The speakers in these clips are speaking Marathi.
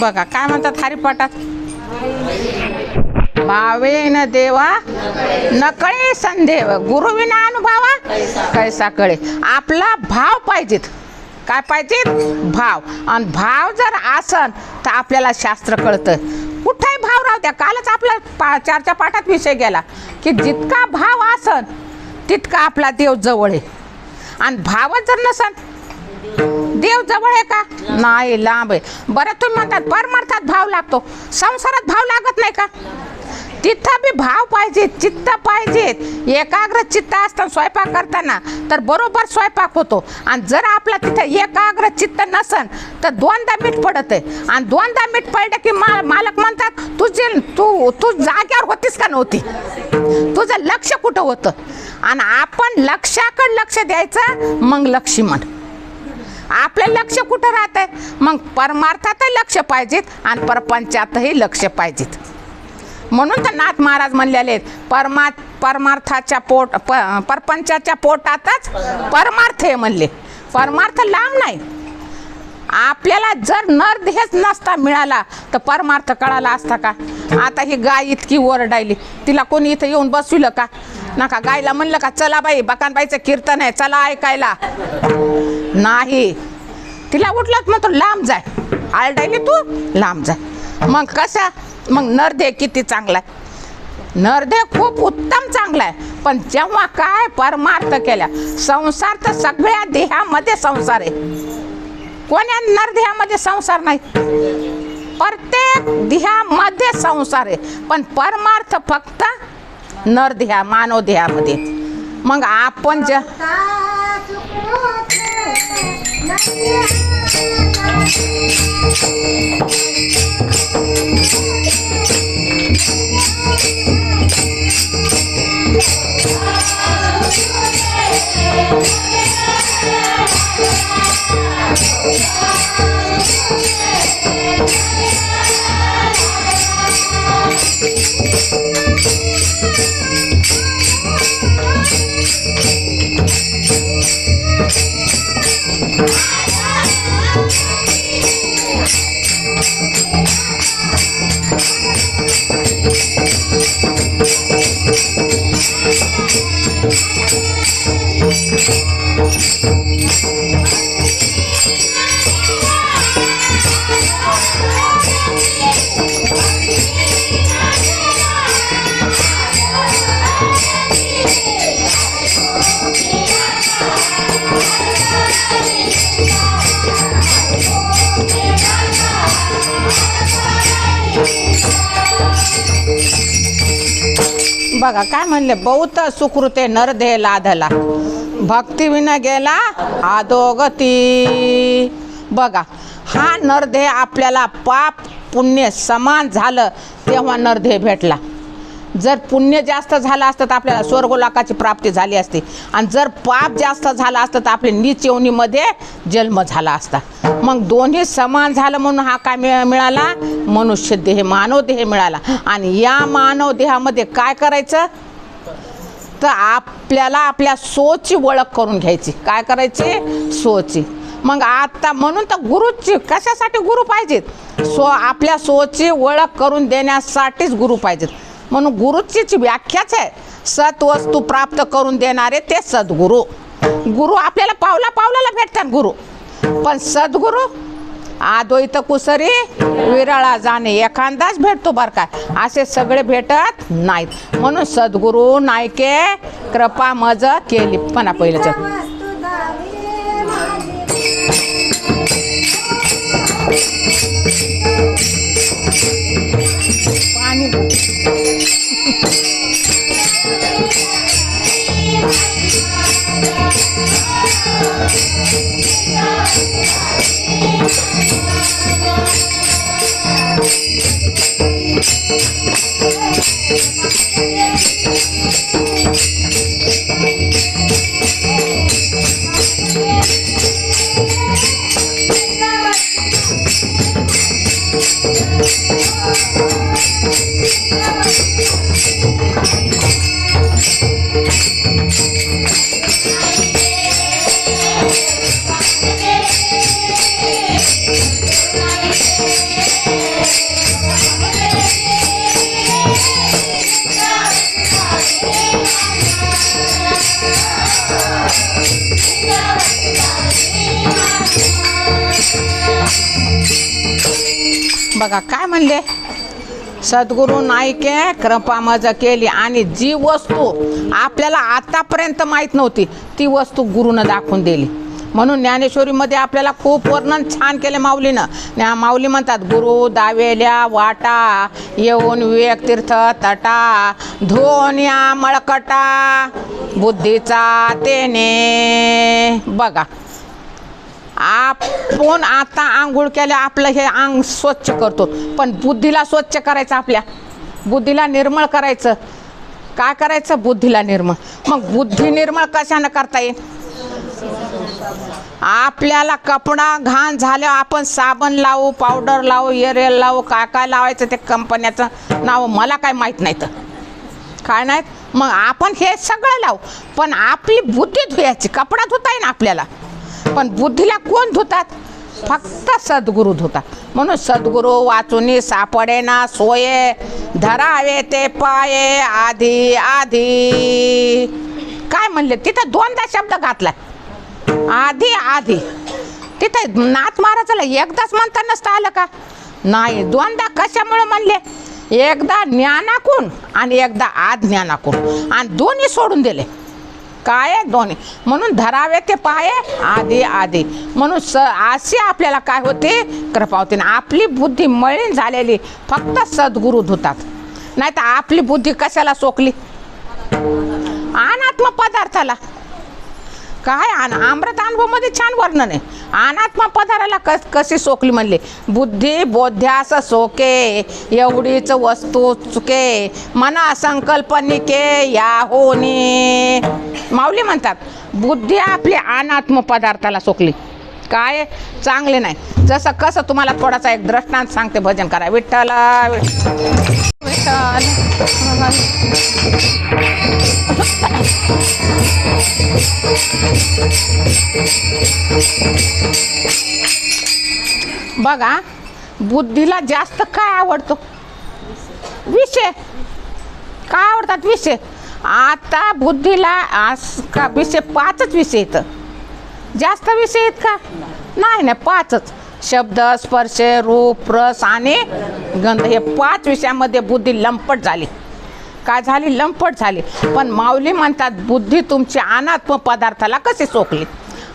बघा काय म्हणतात हरिपाठात, भावेन देवा नकळे संदेव गुरुविना अनुभवा कैसा कळे. आपला भाव पाहिजेत. काय पाहिजेत? भाव. आणि भाव जर असन तर आपल्याला शास्त्र कळतं. कुठेही भाव राहू द्या. कालच आपला चारच्या पाठात विषय गेला की जितका भाव असन तितका आपला देव जवळ आहे. आणि भावच जर नसन देव जवळ आहे का? नाही, लांब आहे. बरं तुम्ही म्हणतात परमार्थात भाव लागतो, संसारात भाव लागत नाही का? तिथं बी भाव पाहिजे, चित्त पाहिजे. एकाग्र चित्त असतं स्वयंपाक करताना तर बरोबर स्वयंपाक होतो. आणि जर आपला तिथं एकाग्र चित्त नसन तर दोनदा मीठ पडत आहे. आणि दोनदा मीठ पडलं की मालक म्हणतात तू जाग्यावर होतीस का नव्हती, तुझं लक्ष कुठं होतं. आणि आपण लक्षाकडे लक्ष द्यायचं, मग लक्ष्मण आपलं लक्ष कुठं राहतंय. मग परमार्थातही लक्ष पाहिजेत आणि परपंचातही लक्ष पाहिजेत. म्हणून तर नाथ महाराज म्हणलेले परमार्थाच्या परपंचाच्या पोटातच परमार्थ आहे म्हणले. परमार्थ लांब नाही. आपल्याला जर नरदेहच नसता मिळाला तर परमार्थ कळाला असता का? आता ही गाय इतकी ओरडायली, तिला कोणी इथं येऊन बसविलं का? नका. गायला म्हणलं का चला बाई बकानबाईचं कीर्तन आहे चला ऐकायला? नाही. तिला उठलं मग तो लांब जाय, आरडायली तू लांब जाय. मग कसा? मग नरदेह किती चांगला आहे, नरदेह खूप उत्तम चांगला आहे. पण जेव्हा काय परमार्थ केल्या, संसार तर सगळ्या देहामध्ये संसार आहे. कोण्या नरदेहामध्ये संसार नाही? प्रत्येक देहामध्ये संसार आहे. पण परमार्थ फक्त नरदेहा मानव देहामध्ये. मग आपण बघा काय म्हणले, बहुत सुकृते नरदेह लाधला भक्ती विना गेला अधोगती. बघा हा नरदेह आपल्याला पाप पुण्य समान झालं तेव्हा नरदेह भेटला. जर पुण्य जास्त झालं असतं तर आपल्याला स्वर्गलोकाची प्राप्ती झाली असती. आणि जर पाप जास्त झालं असतं तर आपल्या नीच योनीमध्ये जन्म झाला असता. मग दोन्ही समान झालं म्हणून हा काय मिळाला? मनुष्य देह, मानव देह मिळाला. आणि या मानव देहामध्ये काय करायचं तर आपल्याला आपल्या सोची ओळख करून घ्यायची. काय करायची? सोची. मग आता म्हणून तर गुरुची कशासाठी गुरु पाहिजेत? आपल्या सोची ओळख करून देण्यासाठीच गुरु पाहिजेत. म्हणून गुरुची व्याख्याच आहे सत वस्तू प्राप्त करून देणारे ते सद्गुरू. गुरु आपल्याला पावला पावलाला भेटतात गुरु. पण सद्गुरू आदोईत कुसरी विरळा जाणे एखादाच भेटतो बरं का, असे सगळे भेटत नाहीत. म्हणून सद्गुरू नायके कृपा मज केली. पण पहिल्याच्या पाणी बघा काय म्हणले, सद्गुरू नाईके कृपा मज केली, आणि जी वस्तू आपल्याला आतापर्यंत माहीत नव्हती ती वस्तू गुरुनं दाखवून दिली. म्हणून ज्ञानेश्वरीमध्ये आपल्याला खूप वर्णन छान केले माऊलीनं. माऊली म्हणतात, गुरु दावेल्या वाटा येऊन विवेक तीर्थ तटा, धोन्या मळकटा बुद्धीचा तेने. बघा आपण आता आंघोळ केल्या आपलं हे अंग स्वच्छ करतो, पण बुद्धीला स्वच्छ करायचं, आपल्या बुद्धीला निर्मळ करायचं. काय करायचं? बुद्धीला निर्मळ. मग बुद्धी निर्मळ कशानं करता येईल? आपल्याला कपडा घाण झाल्यावर आपण साबण लावू, पावडर लावू, एरियल लावू, काय काय लावायचं ते कंपन्याचं नाव मला काय माहीत नाही तर काय नाहीत. मग आपण हे सगळं लावू, पण आपली बुद्धी धुयाची. कपडा धुता येईल आपल्याला, पण बुद्धीला कोण धुतात? फक्त सद्गुरू धुतात. म्हणून सद्गुरू वाचुनी सापडेना सोये, धरावे ते पाये आधी आधी. काय म्हणले तिथं? दोनदा शब्द घातला, आधी आधी. तिथं नाथ महाराजाला एकदाच म्हणता नसतं आलं का? नाही, दोनदा. कशामुळे म्हणले? एकदा ज्ञानाकून आणि एकदा अज्ञानाकून, आणि दोन्ही सोडून दिले. काय? दोन्ही. म्हणून धरावे ते पाये आधी आधी. म्हणून अशी आपल्याला काय होते? कृपा होते. आपली बुद्धी मळीन झालेली फक्त सद्गुरू धुतात. नाही तर आपली बुद्धी कशाला सोकली? अनात्म पदार्थाला. काय अमृत अनुभवमध्ये छान वर्णन आहे. अनात्मा पदार्थाला कशी सोकली म्हणले, बुद्धी बोध्यास सोके एवढीच वस्तू चुके, मना संकल्पनिके या होनी. माऊली म्हणतात बुद्धी आपली अनात्म पदार्थाला सोकली. काय? चांगले नाही. जसं कसं तुम्हाला थोडासा एक दृष्टांत सांगते, भजन करा. विठ्ठल विठ्ठल बघा, बुद्धीला जास्त काय आवडतो? विषय. काय आवडतात? विषय. आता बुद्धीला का विषय 5च विषय येतं. जास्त विषय आहेत का? नाही नाही, 5च. शब्द, स्पर्श, रूप, रस आणि गंध. हे 5 विषयामध्ये बुद्धी लंपट झाली. काय झाली? लंपट झाली. पण माऊली म्हणतात बुद्धी तुमची अनात्म पदार्थाला कशी सोकली.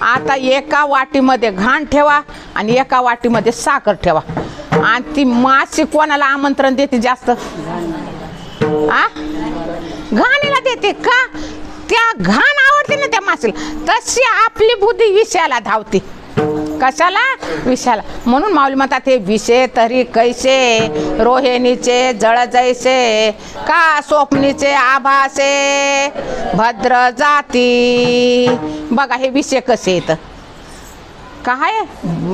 आता एका वाटीमध्ये घाण ठेवा आणि एका वाटीमध्ये साखर ठेवा, आणि ती माशी कोणाला आमंत्रण देते जास्त? घाणीला देते का? त्या घाण आवडते ना त्या माशीला. तशी आपली बुद्धी विषयाला धावते. कशाला? विषयाला. म्हणून माऊली म्हणतात हे विषय तरी कैसे, रोहिणीचे जळ जैसे, का स्वप्नीचे आभासे भद्र जाती. बघा हे विषय कसे येतं. काय?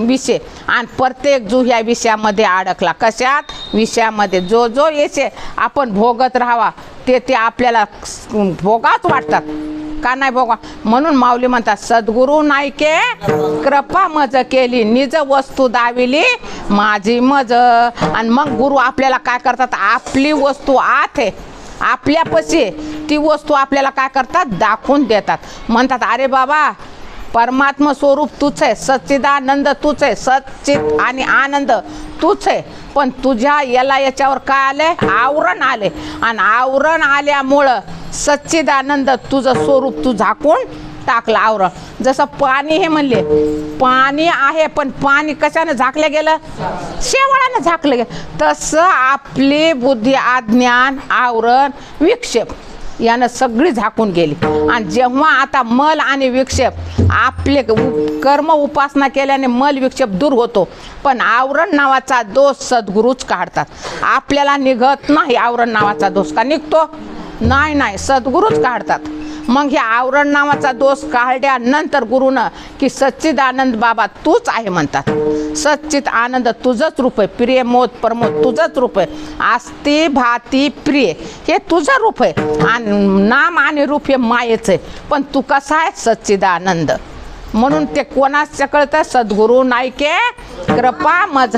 विषय. आणि प्रत्येक जीव ह्या विषयामध्ये अडकला. कशात? विषयामध्ये. जो जो येसे आपण भोगत राहावा ते आपल्याला भोगाच वाटतात. का नाही भोगा? म्हणून माऊली म्हणतात सद्गुरू नाईके कृपा मज केली, निज वस्तू दाविली माझी मज. आणि मग गुरु आपल्याला काय करतात? आपली वस्तू आत आहे आपल्यापाशी, ती वस्तू आपल्याला काय करतात? दाखवून देतात. म्हणतात अरे बाबा परमात्मा स्वरूप तूच आहे, सच्चिदानंद तूच आहे, सच्चित आणि आनंद तूच आहे. पण तुझ्या याच्यावर काय आले? आवरण आले. आणि आवरण आल्यामुळं सच्चिदानंद तुझं स्वरूप तू झाकून टाकलं. आवरण. जसं पाणी हे म्हणले, पाणी आहे पण पाणी कशाने झाकलं गेलं? शेवाळानं झाकलं गेलं. तसं आपली बुद्धी, अज्ञान, आवरण, विक्षेप यानं सगळी झाकून गेली. आणि जेव्हा आता मल आणि विक्षेप आपले कर्म उपासना केल्याने मल विक्षेप दूर होतो, पण आवरण नावाचा दोष सद्गुरूच काढतात. आपल्याला निघत नाही आवरण नावाचा दोष. का निघतो? नाही नाही, सद्गुरूच काढतात. मग हे आवरण नावाचा दोष काढल्यानंतर गुरुनं की सच्चिदानंद बाबा तूच आहे म्हणतात. सच्चित आनंद तुझंच रूप आहे, प्रिय मोद प्रमोद तुझंच रूप आहे, आस्ती भाती प्रिय हे तुझं रूप आहे, आणि नाम आणि रूप हे मायेचं आहे. पण तू कसा आहे? सच्चिदानंद. म्हणून ते कोणाचं कळतं? सद्गुरू नाईके कृपा मज.